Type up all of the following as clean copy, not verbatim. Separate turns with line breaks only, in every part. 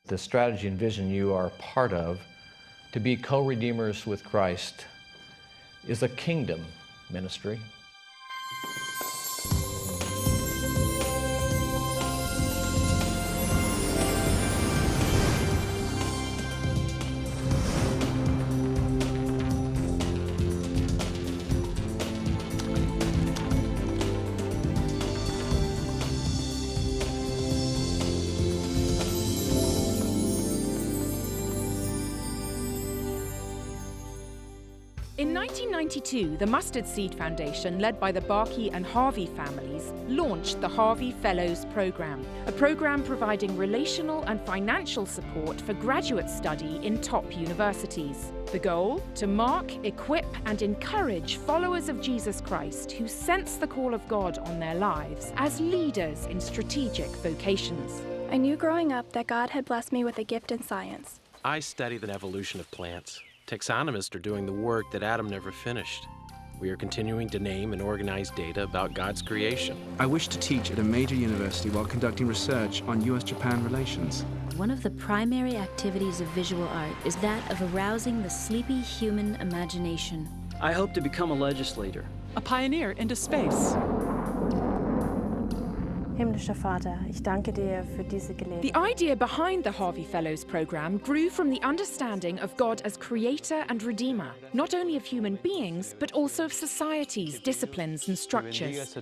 The strategy and vision you are part of to be co-redeemers with Christ is a kingdom ministry.
In 1992, the Mustard Seed Foundation, led by the Barkey and Harvey families, launched the Harvey Fellows Program, a program providing relational and financial support for graduate study in top universities. The goal? To mark, equip, and encourage followers of Jesus Christ who sense the call of God on their lives as leaders in strategic vocations.
I knew growing up that God had blessed me with a gift in science.
I study the evolution of plants. Taxonomists are doing the work that Adam never finished. We are continuing to name and organize data about God's creation.
I wish to teach at a major university while conducting research on US-Japan relations.
One of the primary activities of visual art is that of arousing the sleepy human imagination.
I hope to become a legislator.
A pioneer into space.
Himmlischer Vater, ich danke dir für diese Gelegenheit.
The idea behind the Harvey Fellows program grew from the understanding of God as creator and redeemer, not only of human beings, but also of societies, disciplines, and structures.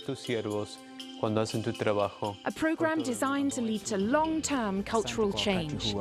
A program designed to lead to long-term cultural change.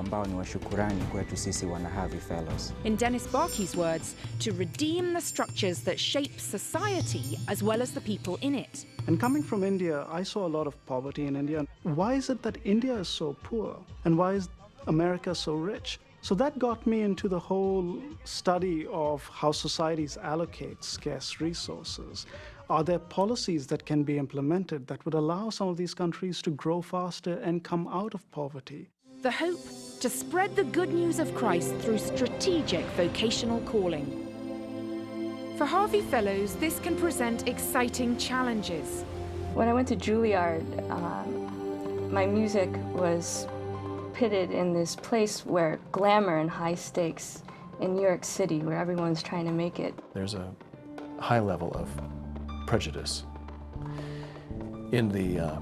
In Dennis Barkey's words, to redeem the structures that shape society as well as the people in it.
And coming from India, I saw a lot of poverty in India. Why is it that India is so poor? And why is America so rich? So that got me into the whole study of how societies allocate scarce resources. Are there policies that can be implemented that would allow some of these countries to grow faster and come out of poverty?
The hope to spread the good news of Christ through strategic vocational calling. For Harvey Fellows, this can present exciting challenges.
When I went to Juilliard, my music was pitted in this place where glamour and high stakes in New York City, where everyone's trying to make it.
There's a high level of prejudice in the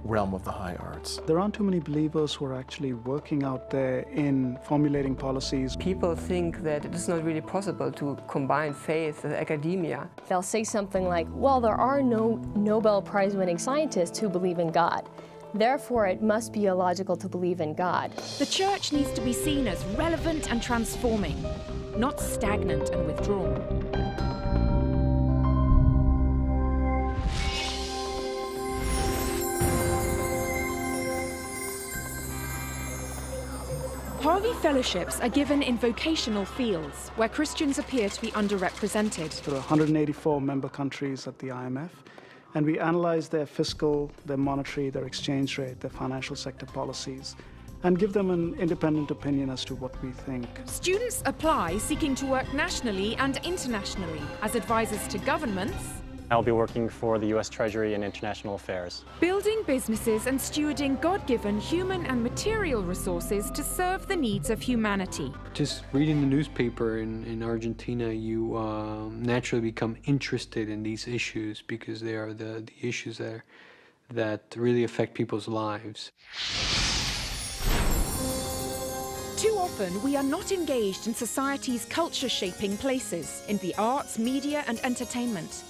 realm of the high arts.
There aren't too many believers who are actually working out there in formulating policies.
People think that it is not really possible to combine faith with academia.
They'll say something like, well, there are no Nobel Prize-winning scientists who believe in God. Therefore, it must be illogical to believe in God.
The church needs to be seen as relevant and transforming, not stagnant and withdrawn. Harvey Fellowships are given in vocational fields where Christians appear to be underrepresented.
There are 184 member countries at the IMF, and we analyze their fiscal, their monetary, their exchange rate, their financial sector policies, and give them an independent opinion as to what we think.
Students apply seeking to work nationally and internationally as advisors to governments.
I'll be working for the U.S. Treasury and International Affairs.
Building businesses and stewarding God-given human and material resources to serve the needs of humanity.
Just reading the newspaper in Argentina, you naturally become interested in these issues because they are the issues that really affect people's lives.
Too often, we are not engaged in society's culture-shaping places, in the arts, media, and entertainment.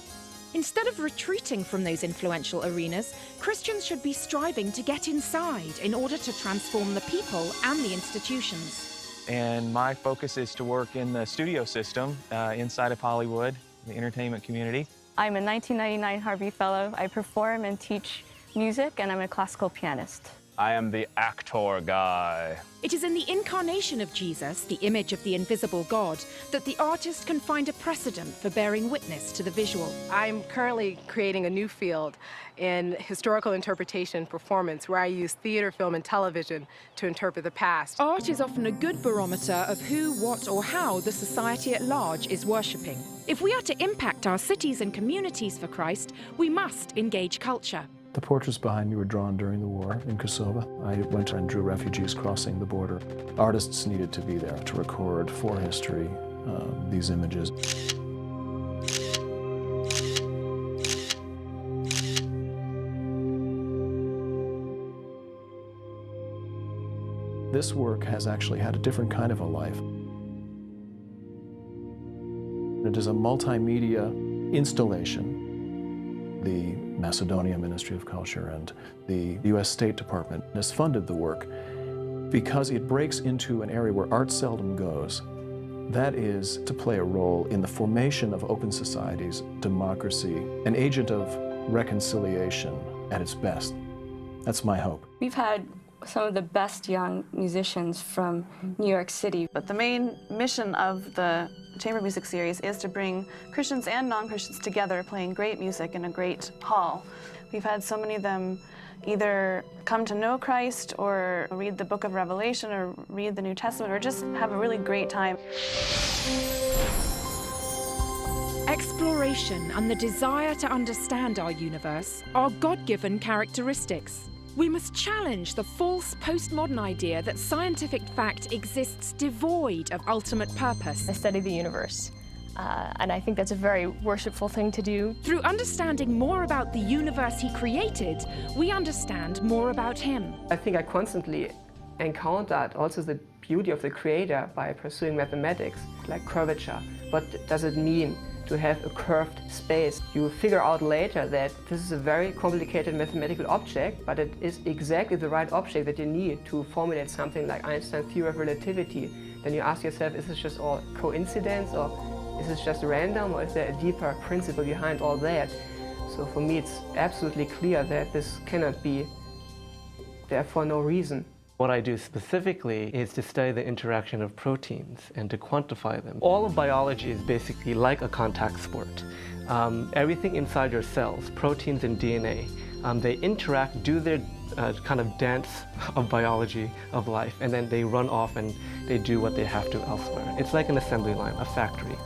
Instead of retreating from those influential arenas, Christians should be striving to get inside in order to transform the people and the institutions.
And my focus is to work in the studio system inside of Hollywood, the entertainment community.
I'm a 1999 Harvey Fellow. I perform and teach music, and I'm a classical pianist.
I am the actor guy.
It is in the incarnation of Jesus, the image of the invisible God, that the artist can find a precedent for bearing witness to the visual.
I'm currently creating a new field in historical interpretation and performance, where I use theater, film, and television to interpret the past.
Art is often a good barometer of who, what, or how the society at large is worshipping. If we are to impact our cities and communities for Christ, we must engage culture.
The portraits behind me were drawn during the war in Kosovo. I went and drew refugees crossing the border. Artists needed to be there to record for history these images. This work has actually had a different kind of a life. It is a multimedia installation. The Macedonia Ministry of Culture and the U.S. State Department has funded the work because it breaks into an area where art seldom goes. That is to play a role in the formation of open societies, democracy, an agent of reconciliation at its best. That's my hope.
We've had some of the best young musicians from New York City.
But the main mission of the chamber music series is to bring Christians and non-Christians together playing great music in a great hall. We've had so many of them either come to know Christ or read the book of Revelation or read the New Testament or just have a really great time.
Exploration and the desire to understand our universe are God-given characteristics. We must challenge the false postmodern idea that scientific fact exists devoid of ultimate purpose.
I study the universe, and I think that's a very worshipful thing to do.
Through understanding more about the universe he created, we understand more about him.
I think I constantly encountered also the beauty of the Creator by pursuing mathematics, like curvature. What does it mean to have a curved space? You figure out later that this is a very complicated mathematical object, but it is exactly the right object that you need to formulate something like Einstein's theory of relativity. Then you ask yourself, is this just all coincidence, or is this just random, or is there a deeper principle behind all that? So for me, it's absolutely clear that this cannot be there for no reason.
What I do specifically is to study the interaction of proteins and to quantify them. All of biology is basically like a contact sport. Everything inside your cells, proteins and DNA, they interact, do their kind of dance of biology, of life, and then they run off and they do what they have to elsewhere. It's like an assembly line, a factory.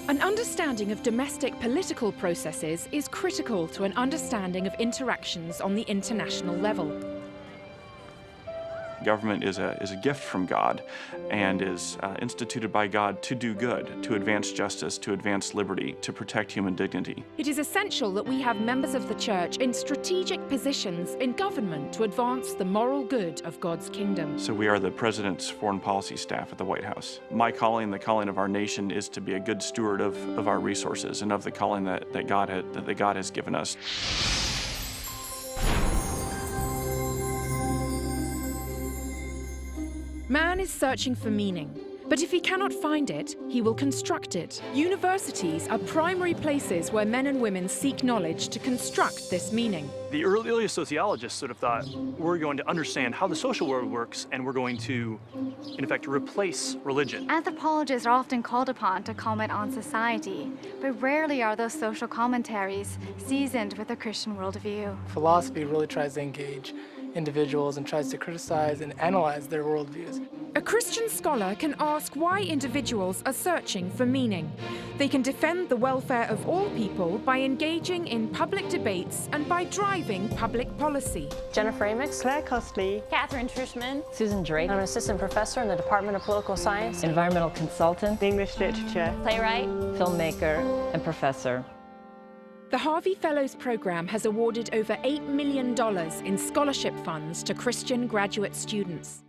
An understanding of domestic political processes is critical to an understanding of interactions on the international level.
Government is a gift from God and is instituted by God to do good, to advance justice, to advance liberty, to protect human dignity.
It is essential that we have members of the Church in strategic positions in government to advance the moral good of God's kingdom.
So we are the President's foreign policy staff at the White House. My calling, the calling of our nation, is to be a good steward of our resources and of the calling that God has given us.
Man is searching for meaning, but if he cannot find it, he will construct it. Universities are primary places where men and women seek knowledge to construct this meaning.
The early sociologists sort of thought, we're going to understand how the social world works, and we're going to, in effect, replace religion.
Anthropologists are often called upon to comment on society, but rarely are those social commentaries seasoned with a Christian worldview.
Philosophy really tries to engage individuals and tries to criticize and analyze their worldviews.
A Christian scholar can ask why individuals are searching for meaning. They can defend the welfare of all people by engaging in public debates and by driving public policy.
Jennifer Amix, Claire Costley, Catherine Trushman, Susan Drake. I'm an assistant professor in the Department of Political Science, environmental consultant, English literature, playwright, filmmaker, and professor.
The Harvey Fellows Program has awarded over $8 million in scholarship funds to Christian graduate students.